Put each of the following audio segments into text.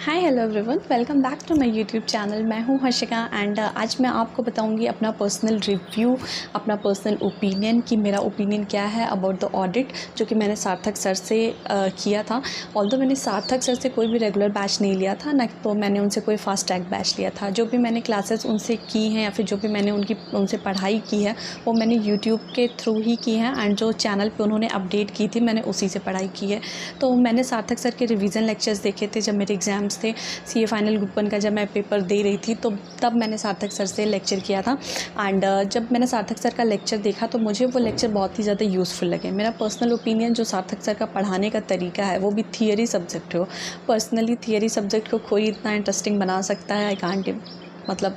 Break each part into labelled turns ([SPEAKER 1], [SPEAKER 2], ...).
[SPEAKER 1] Hi hello everyone, welcome back to my YouTube channel. मैं हूं Harshika and आज मैं आपको बताऊंगी अपना पर्सनल रिव्यू, अपना पर्सनल ओपिनियन कि मेरा ओपिनियन क्या है अबाउट द ऑडिट जो कि मैंने सार्थक सर से किया था। ऑल्दो मैंने सार्थक सर से कोई भी रेगुलर बैच नहीं लिया था, ना तो मैंने उनसे कोई फास्ट ट्रैक बैच लिया था। जो भी मैंने क्लासेस उनसे की हैं या फिर जो भी मैंने उनसे पढ़ाई की है वो मैंने यूट्यूब के थ्रू ही की है एंड जो चैनल पर उन्होंने अपडेट की थी मैंने उसी से पढ़ाई की है। तो मैंने सार्थक सर के रिविज़न लेक्चर्स देखे थे जब मेरे एग्ज़ाम्स थे। सीए फाइनल ग्रुप 1 का जब मैं पेपर दे रही थी तो तब मैंने सार्थक सर से लेक्चर किया था एंड जब मैंने सार्थक सर का लेक्चर देखा तो मुझे वो लेक्चर बहुत ही ज़्यादा यूज़फुल लगे। मेरा पर्सनल ओपिनियन जो सार्थक सर का पढ़ाने का तरीका है वो भी थियरी सब्जेक्ट हो। पर्सनली थियरी सब्जेक्ट को कोई इतना इंटरेस्टिंग बना सकता है, आई कांट, मतलब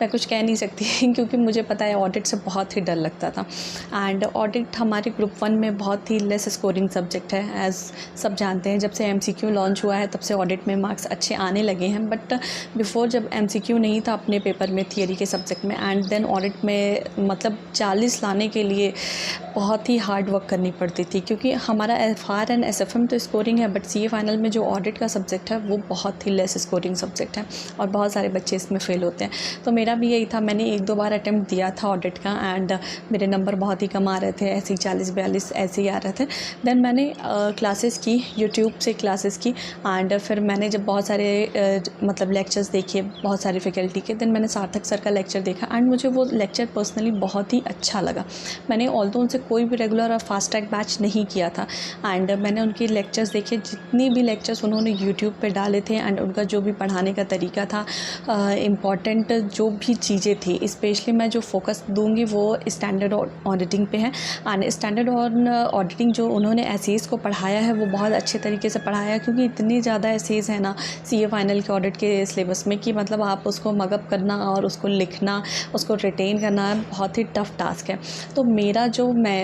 [SPEAKER 1] मैं कुछ कह नहीं सकती क्योंकि मुझे पता है ऑडिट से बहुत ही डर लगता था एंड ऑडिट हमारे ग्रुप 1 में बहुत ही लेस स्कोरिंग सब्जेक्ट है। एज़ सब जानते हैं जब से एमसीक्यू लॉन्च हुआ है तब से ऑडिट में मार्क्स अच्छे आने लगे हैं, बट बिफोर जब एमसीक्यू नहीं था अपने पेपर में थियरी के सब्जेक्ट में एंड देन ऑडिट में मतलब 40 लाने के लिए बहुत ही हार्ड वर्क करनी पड़ती थी क्योंकि हमारा एफआर एंड एसएफएम तो स्कोरिंग है, बट सीए फाइनल में जो ऑडिट का सब्जेक्ट है वो बहुत ही लेस स्कोरिंग सब्जेक्ट है और बहुत सारे बच्चे इसमें फेल होते हैं। तो मेरा भी यही था, मैंने 1-2 बार अटैम्प्ट दिया था ऑडिट का एंड मेरे नंबर बहुत ही कम आ रहे थे, ऐसे ही 40-42 ऐसे ही आ रहे थे। देन मैंने क्लासेस की, यूट्यूब से क्लासेस की एंड फिर मैंने जब बहुत सारे मतलब लेक्चर्स देखे बहुत सारे फैकल्टी के, देन मैंने सार्थक सर का लेक्चर देखा एंड मुझे वो लेक्चर पर्सनली बहुत ही अच्छा लगा। मैंने ऑल्दो उनसे कोई भी रेगुलर और फास्ट ट्रैक बैच नहीं किया था एंड मैंने उनके लेक्चर्स देखे, जितनी भी लेक्चर्स उन्होंने यूट्यूब पे डाले थे एंड उनका जो भी पढ़ाने का तरीका था, इम्पॉर्टेंट जो भी चीज़ें थी, स्पेशली मैं जो फोकस दूंगी वो स्टैंडर्ड ऑडिटिंग पे है एंड स्टैंडर्ड ऑडिटिंग जो उन्होंने एसेज को पढ़ाया है वो बहुत अच्छे तरीके से पढ़ाया है क्योंकि इतनी ज़्यादा एसेज है ना सीए फाइनल के ऑडिट के सिलेबस में कि मतलब आप उसको मगअप करना और उसको लिखना, उसको रिटेन करना बहुत ही टफ टास्क है। तो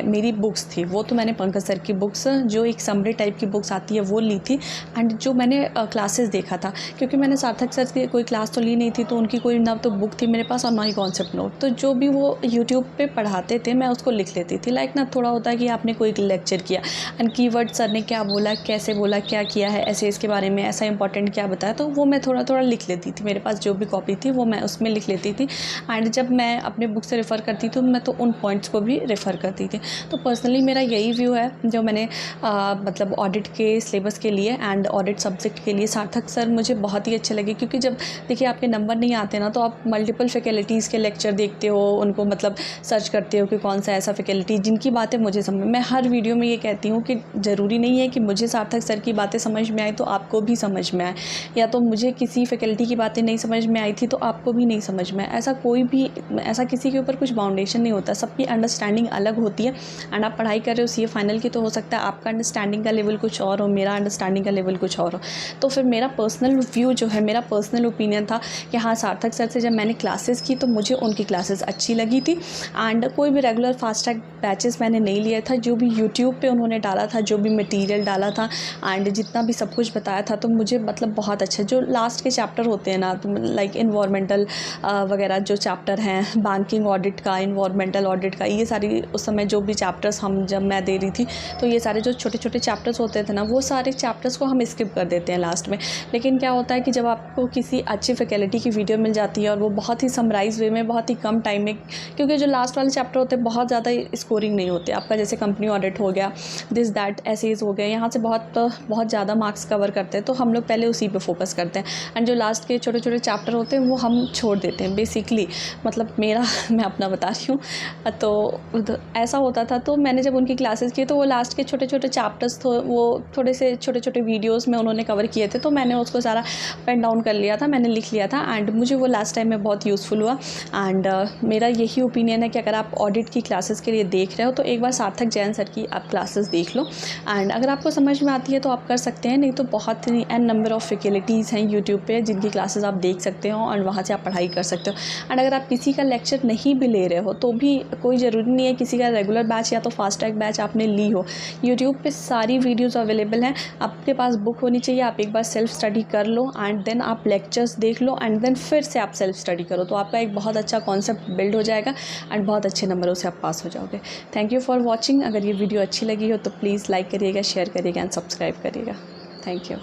[SPEAKER 1] मेरी बुक्स थी वो तो मैंने पंकज सर की बुक्स जो एक समरी टाइप की बुक्स आती है वो ली थी एंड जो मैंने क्लासेस देखा था क्योंकि मैंने सार्थक सर की कोई क्लास तो ली नहीं थी तो उनकी कोई ना तो बुक थी मेरे पास और ना ही कॉन्सेप्ट नोट, तो जो भी वो यूट्यूब पे पढ़ाते थे मैं उसको लिख लेती थी। लाइक ना थोड़ा होता है कि आपने कोई लेक्चर किया एंड कीवर्ड सर ने क्या बोला, कैसे बोला, क्या किया है, ऐसे इसके बारे में ऐसा इंपॉर्टेंट क्या बताया, तो वो मैं थोड़ा थोड़ा लिख लेती थी। मेरे पास जो भी कॉपी थी वो मैं उसमें लिख लेती थी एंड जब मैं अपने बुक से रेफ़र करती थी मैं तो उन पॉइंट्स को भी रेफ़र करती थी। तो पर्सनली मेरा यही व्यू है जो मैंने मतलब ऑडिट के सिलेबस के लिए एंड ऑडिट सब्जेक्ट के लिए सार्थक सर मुझे बहुत ही अच्छे लगे क्योंकि जब देखिए आपके नंबर नहीं आते ना तो आप मल्टीपल फैकल्टीज़ के लेक्चर देखते हो, उनको मतलब सर्च करते हो कि कौन सा ऐसा फैकल्टी जिनकी बातें मुझे समझ। मैं हर वीडियो में ये कहती हूँ कि ज़रूरी नहीं है कि मुझे सार्थक सर की बातें समझ में आए तो आपको भी समझ में आए, या तो मुझे किसी फैकल्टी की बातें नहीं समझ में आई थी तो आपको भी नहीं समझ में आए। ऐसा किसी के ऊपर कुछ बाउंडेशन नहीं होता, सबकी अंडरस्टैंडिंग अलग होती है एंड आप पढ़ाई कर रहे हो सीए फाइनल की तो हो सकता है आपका अंडरस्टैंडिंग का लेवल कुछ और हो, मेरा अंडरस्टैंडिंग का लेवल कुछ और हो। तो फिर मेरा पर्सनल व्यू जो है, मेरा पर्सनल ओपिनियन था कि हाँ सार्थक सर से जब मैंने क्लासेस की तो मुझे उनकी क्लासेस अच्छी लगी थी एंड कोई भी रेगुलर फास्ट ट्रैक बैचेस मैंने नहीं लिया था। जो भी यूट्यूब पे उन्होंने डाला था, जो भी मटेरियल डाला था एंड जितना भी सब कुछ बताया था तो मुझे मतलब बहुत अच्छा, जो लास्ट के चैप्टर होते हैं ना तो लाइक इन्वायरमेंटल वगैरह जो चैप्टर हैं, बैंकिंग ऑडिट का, इन्वायरमेंटल ऑडिट का, ये सारी उस समय जो भी चैप्टर्स जब मैं दे रही थी तो ये सारे जो छोटे छोटे चैप्टर्स होते थे ना वो सारे चैप्टर्स को हम स्किप कर देते हैं लास्ट में। लेकिन क्या होता है कि जब आपको किसी अच्छी फैकल्टी की वीडियो मिल जाती है और वो बहुत ही समराइज वे में बहुत ही कम टाइम में, क्योंकि जो लास्ट वाले चैप्टर होते हैं बहुत ज़्यादा स्कोरिंग नहीं होते आपका, जैसे कंपनी ऑडिट हो गया, दिस दैट एसेज हो गए, यहाँ से बहुत ज़्यादा मार्क्स कवर करते हैं तो हम लोग पहले उसी पे फोकस करते हैं एंड जो लास्ट के छोटे छोटे चैप्टर होते हैं वो हम छोड़ देते हैं बेसिकली। मतलब मैं अपना बता रही हूँ तो ऐसा होता था। तो मैंने जब उनकी क्लासेस की तो वो लास्ट के छोटे छोटे चैप्टर्स वो थोड़े से छोटे छोटे वीडियोज़ में उन्होंने कवर किए थे तो मैंने उसको सारा पेन डाउन कर लिया था, मैंने लिख लिया था एंड मुझे वो लास्ट टाइम में बहुत यूज़फुल हुआ एंड मेरा यही ओपिनियन है कि अगर आप ऑडिट की क्लासेस के लिए देख रहे हो तो एक बार सार्थक जैन सर की आप क्लासेस देख लो एंड अगर आपको समझ में आती है तो आप कर सकते हैं, नहीं तो बहुत ही एन नंबर ऑफ़ फैकल्टीज़ हैं यूट्यूब पे जिनकी क्लासेस आप देख सकते हो और वहाँ से आप पढ़ाई कर सकते हो। एंड अगर आप किसी का लेक्चर नहीं भी ले रहे हो तो भी कोई ज़रूरी नहीं है किसी का रेगुलर बैच या तो फास्ट ट्रैक बैच आपने ली हो, यूट्यूब पे सारी वीडियोज़ अवेलेबल हैं, आपके पास बुक होनी चाहिए, आप एक बार सेल्फ स्टडी कर लो एंड देन आप लेक्चर्स देख लो एंड देन फिर से आप सेल्फ स्टडी करो तो आपका एक बहुत अच्छा कॉन्सेप्ट बिल्ड हो जाएगा एंड बहुत अच्छे नंबरों से आप पास हो जाओगे। Thank you for watching. अगर ये वीडियो अच्छी लगी हो तो प्लीज़ लाइक करिएगा, शेयर करिएगा एंड सब्सक्राइब करिएगा। Thank you.